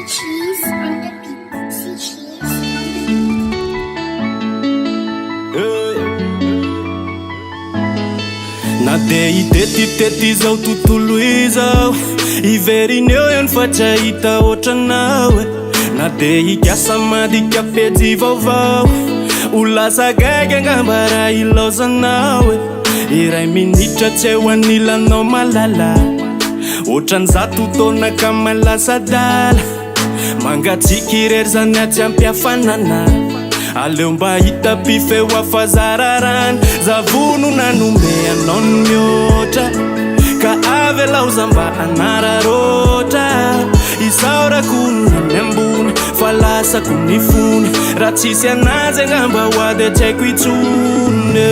cheese on the beat. See cheese. Na de itety zao tontolo izao iverineo eo ny fatrahita ohatranao na de hikiasa madika pejy vaovao ho lasa gaigy angamba raha ilaozanao iray minitra tsy eo anilanao malala ohatran'zato taona ka malasa dala mangatsiky irery zany atsy ampiafanana aleo mba hita pifeo afazararana zavono nanome anao ny mihoatra ka avy alaoza mba anararoatra isaorako nany ambony fa lasako ny fony raha tsisy anazy angamba hoady tsy haiko itsony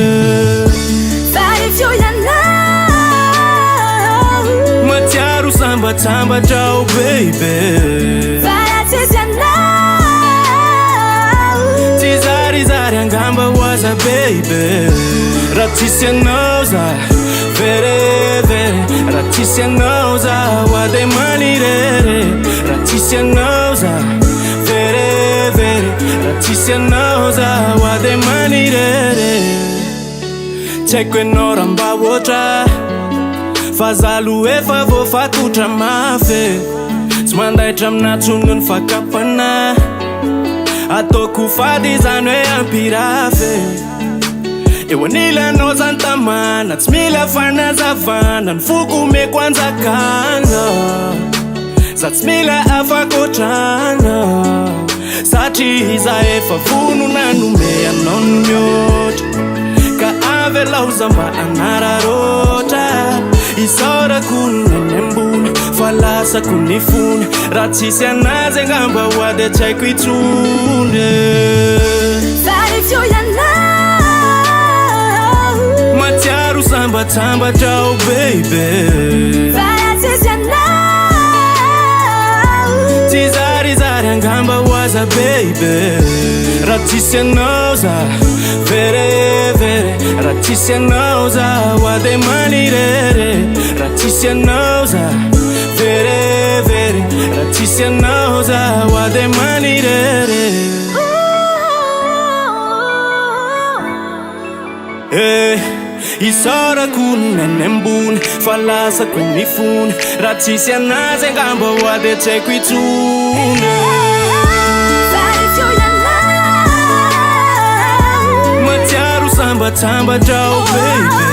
matsiaro sambatsambatrao baby Zari angamba waza baby ratisi anauza vere vere ratisi anauza wade manirere ratisi anauza vere vere ratisi anauza wade manirere chekwe noramba wotra fazalu efa vo fatutra mafe smandaitra amnatsongon fakapana atoko fady zany hoe ampirafe eo anilanao zany tamana tsy mila fanazavana ny foko meko anjakana za tsy mila afakotrana satria iza efa vono nanome anao ny mihoatra ka avy alaoza mba anararoatra isaorako nany ambony fa lasako ny fony raha tsisy anazy angamba hoady tsy haiko itsony matsiaro sambatsambatrao baby tsy zarizary angamba hoaza baby raha tsisy anao za vere vere raha tsisy anao za hoady manirere raha tsisy anao za vere vere raha tsisy anao za hoady manirere isaorako nany ambony fa lasako ny fony raha tsisy anazy angamba hoady tsy haiko itsony matsiaro sambatsambatrao baby